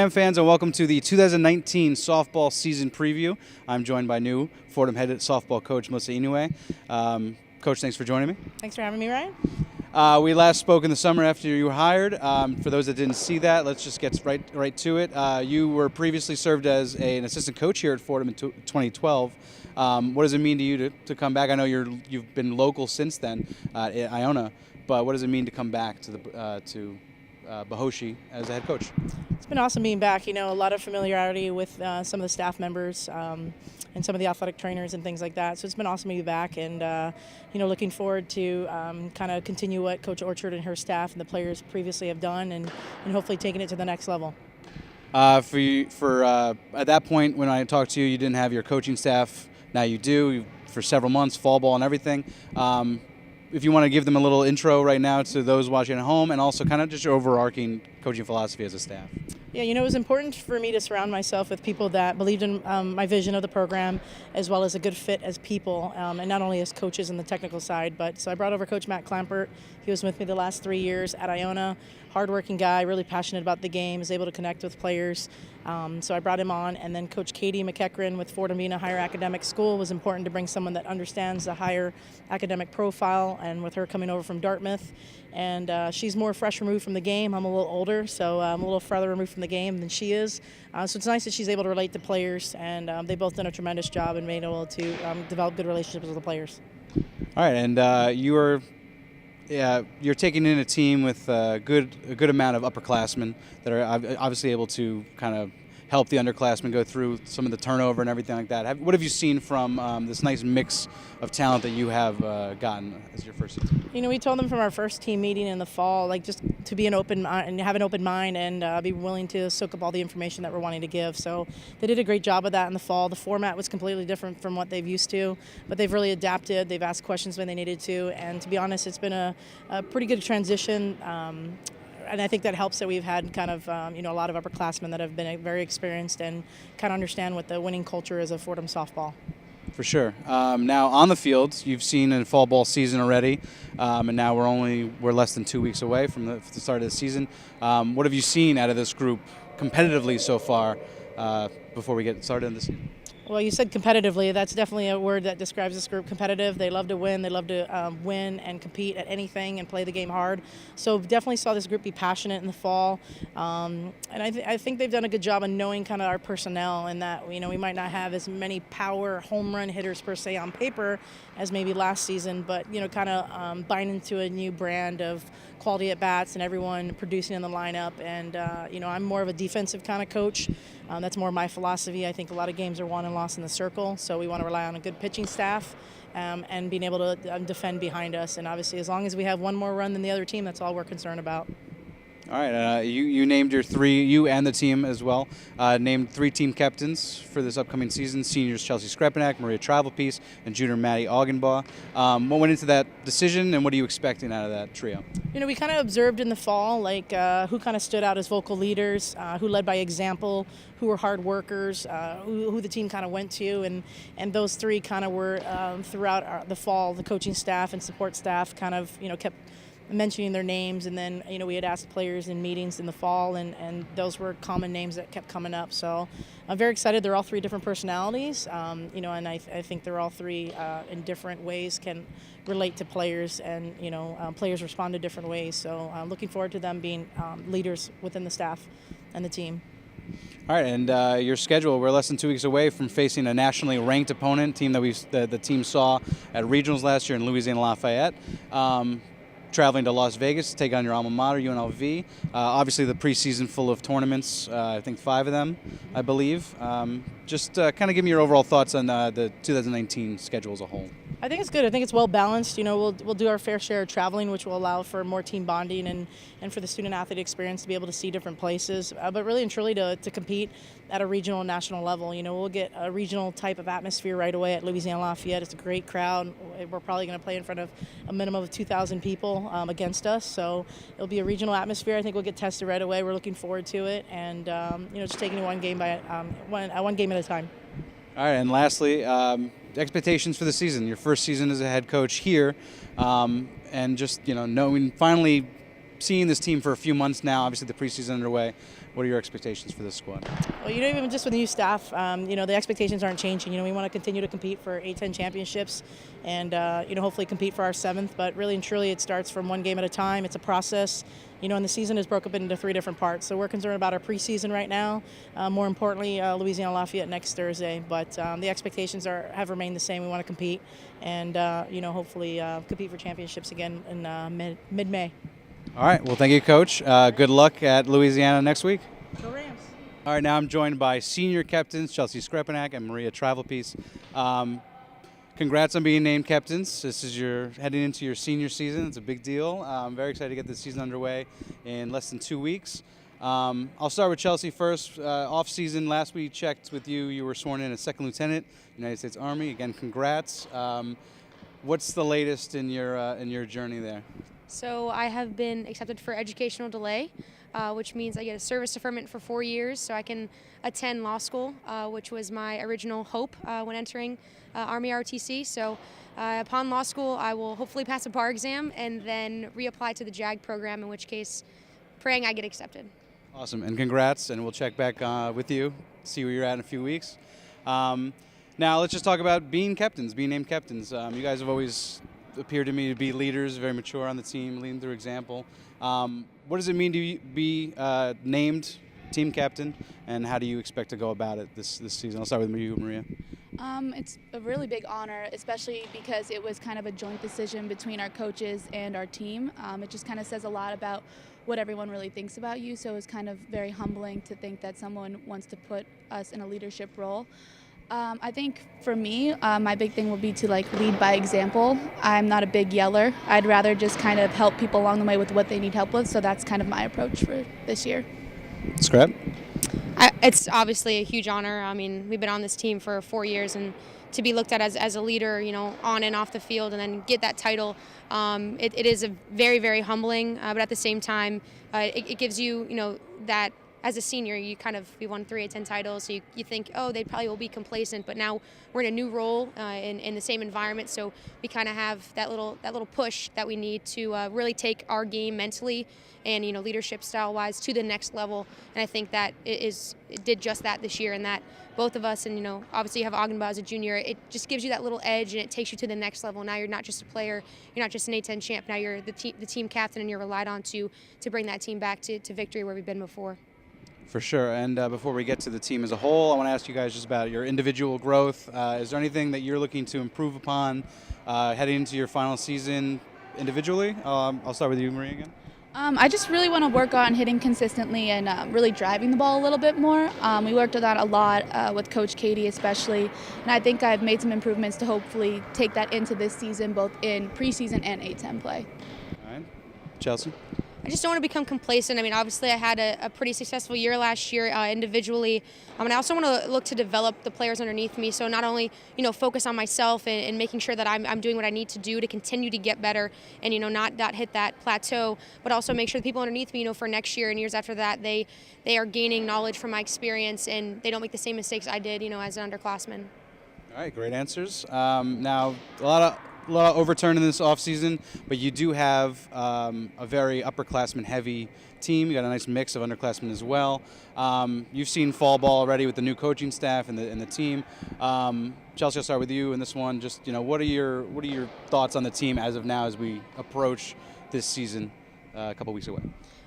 Fans, and welcome to the 2019 softball season preview. I'm joined by new Fordham head softball coach Melissa Inouye. Coach, thanks for joining me. Thanks for having me, Ryan. We last spoke in the summer after you were hired. For those that didn't see that, let's just get right to it. You were previously served as an assistant coach here at Fordham in 2012. What does it mean to you to come back? I know you've been local since then at Iona, but what does it mean to come back to Bohoshi as a head coach? It's been awesome being back. You know, a lot of familiarity with some of the staff members and some of the athletic trainers and things like that. So it's been awesome to be back, and looking forward to kind of continue what Coach Orchard and her staff and the players previously have done, and hopefully taking it to the next level. At that point when I talked to you, you didn't have your coaching staff. Now you do, for several months, fall ball and everything. If you want to give them a little intro right now to those watching at home, and also kind of just your overarching coaching philosophy as a staff. Yeah, it was important for me to surround myself with people that believed in my vision of the program, as well as a good fit as people, and not only as coaches in the technical side. So I brought over Coach Matt Clampert. He was with me the last 3 years at Iona. Hardworking guy, really passionate about the game, is able to connect with players. So I brought him on, and then Coach Katie McEachran, with Fordham being a higher academic school, was important to bring someone that understands the higher academic profile, and with her coming over from Dartmouth. And she's more fresh removed from the game. I'm a little older, so I'm a little further removed from the game than she is. So it's nice that she's able to relate to players, and they've both done a tremendous job and been able to develop good relationships with the players. All right, and you're taking in a team with a good amount of upperclassmen that are obviously able to kind of help the underclassmen go through some of the turnover and everything like that. What have you seen from this nice mix of talent that you have gotten as your first season? We told them from our first team meeting in the fall, just to be an open and have an open mind, and be willing to soak up all the information that we're wanting to give. So they did a great job of that in the fall. The format was completely different from what they've used to, but they've really adapted. They've asked questions when they needed to, and to be honest, it's been a pretty good transition. And I think that helps that we've had kind of a lot of upperclassmen that have been very experienced and kind of understand what the winning culture is of Fordham softball. For sure. Now on the field, you've seen a fall ball season already, and now we're less than 2 weeks away from the start of the season. What have you seen out of this group competitively so far before we get started in the season? Well, you said competitively. That's definitely a word that describes this group, competitive. They love to win. They love to win and compete at anything and play the game hard. So definitely saw this group be passionate in the fall. And I think they've done a good job of knowing kind of our personnel, and that we might not have as many power home run hitters per se on paper as maybe last season, but kind of buying into a new brand of quality at bats and everyone producing in the lineup. And I'm more of a defensive kind of coach. That's more my philosophy. I think a lot of games are won and lost in the circle, so we want to rely on a good pitching staff and being able to defend behind us. And obviously, as long as we have one more run than the other team, that's all we're concerned about. All right, you named you and the team as well, named 3 team captains for this upcoming season: seniors Chelsea Skrepenak, Trivelpiece, and junior Madie Aughinbaugh. What went into that decision, and what are you expecting out of that trio? We kind of observed in the fall, who kind of stood out as vocal leaders, who led by example, who were hard workers, who the team kind of went to, and those 3 kind of were throughout the fall. The coaching staff and support staff kind of kept mentioning their names, and then we had asked players in meetings in the fall, and those were common names that kept coming up. So I'm very excited. They're all 3 different personalities, and I think they're all 3 in different ways can relate to players, and players respond to different ways. So I'm looking forward to them being leaders within the staff and the team. All right, and your schedule, we're less than 2 weeks away from facing a nationally ranked opponent, team that the team saw at regionals last year in Louisiana Lafayette. Traveling to Las Vegas to take on your alma mater, UNLV. Obviously, the preseason full of tournaments, I think 5 of them, I believe. Just kind of give me your overall thoughts on the 2019 schedule as a whole. I think it's good. I think it's well balanced. We'll do our fair share of traveling, which will allow for more team bonding and for the student-athlete experience to be able to see different places. But really and truly to compete at a regional and national level. We'll get a regional type of atmosphere right away at Louisiana Lafayette. It's a great crowd. We're probably going to play in front of a minimum of 2,000 people against us. So it'll be a regional atmosphere. I think we'll get tested right away. We're looking forward to it, and just taking it one game at a time. All right, and lastly, expectations for the season. Your first season as a head coach here, and just knowing finally seeing this team for a few months now, obviously the preseason underway. What are your expectations for this squad? Well, even just with the new staff, the expectations aren't changing. We want to continue to compete for A-10 championships and, hopefully compete for our 7th. But really and truly, it starts from one game at a time. It's a process. And the season is broken up into 3 different parts. So we're concerned about our preseason right now. More importantly, Louisiana Lafayette next Thursday. But the expectations have remained the same. We want to compete and, hopefully compete for championships again in mid-May. All right. Well, thank you, Coach. Good luck at Louisiana next week. Go Rams. All right. Now I'm joined by senior captains Chelsea Skrepenak and Maria Trivelpiece. Congrats on being named captains. This is heading into your senior season. It's a big deal. I'm very excited to get this season underway in less than 2 weeks. I'll start with Chelsea first. Off season, last we checked with you, you were sworn in as 2nd Lieutenant, United States Army. Again, congrats. What's the latest in your journey there? So I have been accepted for educational delay, which means I get a service deferment for 4 years so I can attend law school, which was my original hope when entering Army ROTC. So upon law school, I will hopefully pass a bar exam and then reapply to the JAG program, in which case praying I get accepted. Awesome, and congrats, and we'll check back with you, see where you're at in a few weeks. Now let's just talk about being named captains. You guys have always appeared to me to be leaders, very mature on the team, leading through example. What does it mean to be named team captain, and how do you expect to go about it this season? I'll start with you, Maria. It's a really big honor, especially because it was kind of a joint decision between our coaches and our team. It just kind of says a lot about what everyone really thinks about you, so it's kind of very humbling to think that someone wants to put us in a leadership role. I think for me, my big thing will be to lead by example. I'm not a big yeller. I'd rather just kind of help people along the way with what they need help with, so that's kind of my approach for this year. Scrap? It's obviously a huge honor. I mean, we've been on this team for 4 years, and to be looked at as a leader, on and off the field, and then get that title, it is a very, very humbling, but at the same time, it gives you, that as a senior, we won 3 A-10 titles, so you think, oh, they probably will be complacent, but now we're in a new role in the same environment, so we kind of have that little push that we need to really take our game mentally and leadership style-wise to the next level. And I think that it did just that this year, and that both of us, and obviously you have Aughinbaugh as a junior, it just gives you that little edge and it takes you to the next level. Now you're not just a player, you're not just an A-10 champ, now you're the team captain, and you're relied on to bring that team back to victory where we've been before. For sure. And before we get to the team as a whole, I want to ask you guys just about your individual growth. Is there anything that you're looking to improve upon heading into your final season individually? I'll start with you, Maria, again. I just really want to work on hitting consistently and really driving the ball a little bit more. We worked on that a lot with Coach Katie especially, and I think I've made some improvements to hopefully take that into this season, both in preseason and A-10 play. All right. Chelsea? I just don't want to become complacent. I mean, obviously I had a pretty successful year last year individually. And I also want to look to develop the players underneath me. So not only, focus on myself and making sure that I'm doing what I need to do to continue to get better and, not hit that plateau, but also make sure the people underneath me, for next year and years after that, they are gaining knowledge from my experience and they don't make the same mistakes I did, as an underclassman. All right, great answers. Now, a lot of overturn in this offseason, but you do have a very upperclassman heavy team. You got a nice mix of underclassmen as well. You've seen fall ball already with the new coaching staff and the team. Chelsea, I'll start with you in this one. Just what are your thoughts on the team as of now as we approach this season a couple weeks away?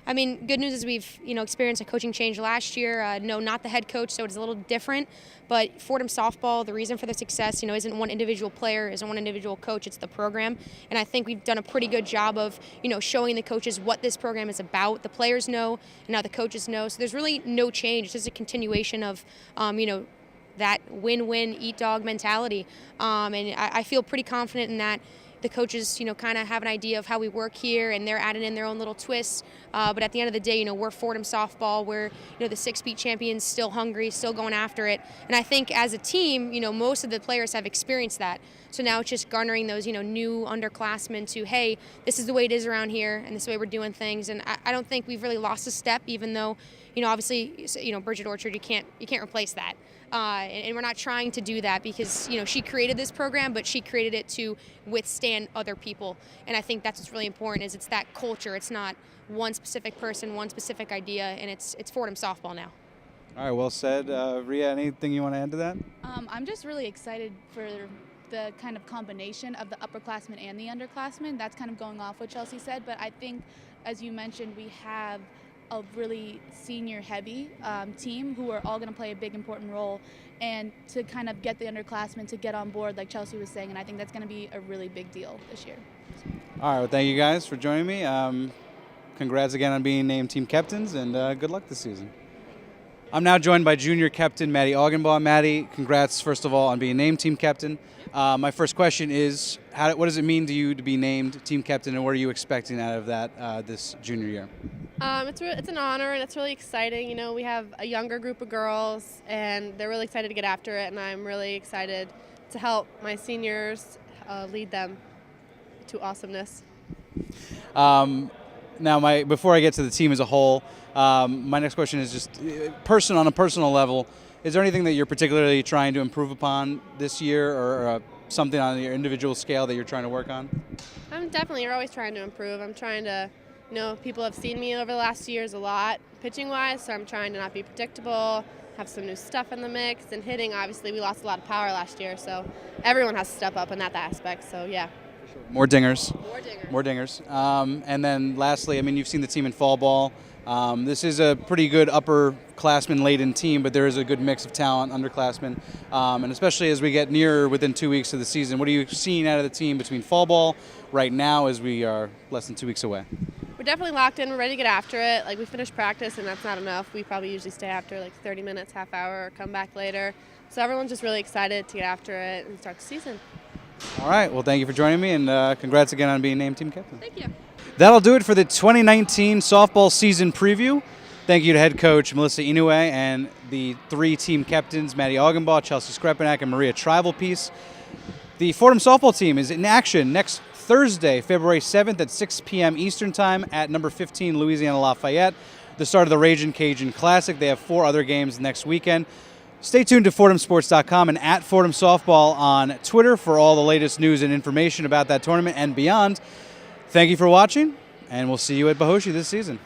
I mean, good news is we've, experienced a coaching change last year. No, not the head coach, so it's a little different. But Fordham softball, the reason for the success, isn't one individual player, isn't one individual coach, it's the program. And I think we've done a pretty good job of, showing the coaches what this program is about. The players know, and now the coaches know. So there's really no change. It's just a continuation of, that win-win, eat-dog mentality. And I feel pretty confident in that. The coaches, kind of have an idea of how we work here, and they're adding in their own little twists. But at the end of the day, we're Fordham softball. We're, the 6-beat champions, still hungry, still going after it. And I think as a team, most of the players have experienced that. So now it's just garnering those, new underclassmen to, hey, this is the way it is around here, and this is the way we're doing things. And I don't think we've really lost a step, even though, obviously, Bridget Orchard, you can't replace that. And we're not trying to do that because, she created this program, but she created it to withstand other people. And I think that's what's really important is it's that culture. It's not one specific person, one specific idea, and it's Fordham softball now. All right, well said. Rhea, anything you want to add to that? I'm just really excited for the kind of combination of the upperclassmen and the underclassmen. That's kind of going off what Chelsea said, but I think, as you mentioned, we have a really senior-heavy team who are all going to play a big, important role, and to kind of get the underclassmen to get on board, like Chelsea was saying, and I think that's going to be a really big deal this year. All right, well, thank you guys for joining me. Congrats again on being named team captains, and good luck this season. I'm now joined by junior captain Madie Aughinbaugh. Madie, congrats, first of all, on being named team captain. My first question is, what does it mean to you to be named team captain, and what are you expecting out of that this junior year? It's an honor, and it's really exciting. We have a younger group of girls, and they're really excited to get after it, and I'm really excited to help my seniors lead them to awesomeness. Now, before I get to the team as a whole, my next question is just on a personal level. Is there anything that you're particularly trying to improve upon this year, or something on your individual scale that you're trying to work on? You're always trying to improve. I'm trying to, people have seen me over the last 2 years a lot pitching-wise, so I'm trying to not be predictable, have some new stuff in the mix, and hitting, obviously, we lost a lot of power last year, so everyone has to step up in that aspect, so yeah. More dingers. More dingers. And then lastly, you've seen the team in fall ball. This is a pretty good upperclassmen-laden team, but there is a good mix of talent, underclassmen. And especially as we get nearer within 2 weeks of the season, what are you seeing out of the team between fall ball right now as we are less than 2 weeks away? We're definitely locked in. We're ready to get after it. We finished practice, and that's not enough. We probably usually stay after 30 minutes, half hour, or come back later. So everyone's just really excited to get after it and start the season. All right. Well, thank you for joining me, and congrats again on being named team captain. Thank you. That'll do it for the 2019 softball season preview. Thank you to head coach Melissa Inouye and the 3 team captains, Madie Aughinbaugh, Chelsea Skrepenak, and Maria Trivelpiece. The Fordham softball team is in action next Thursday, February 7th at 6 p.m. Eastern Time at number 15 Louisiana Lafayette, the start of the Ragin' Cajun Classic. They have 4 other games next weekend. Stay tuned to FordhamSports.com and at Fordham Softball on Twitter for all the latest news and information about that tournament and beyond. Thank you for watching, and we'll see you at Bohoshi this season.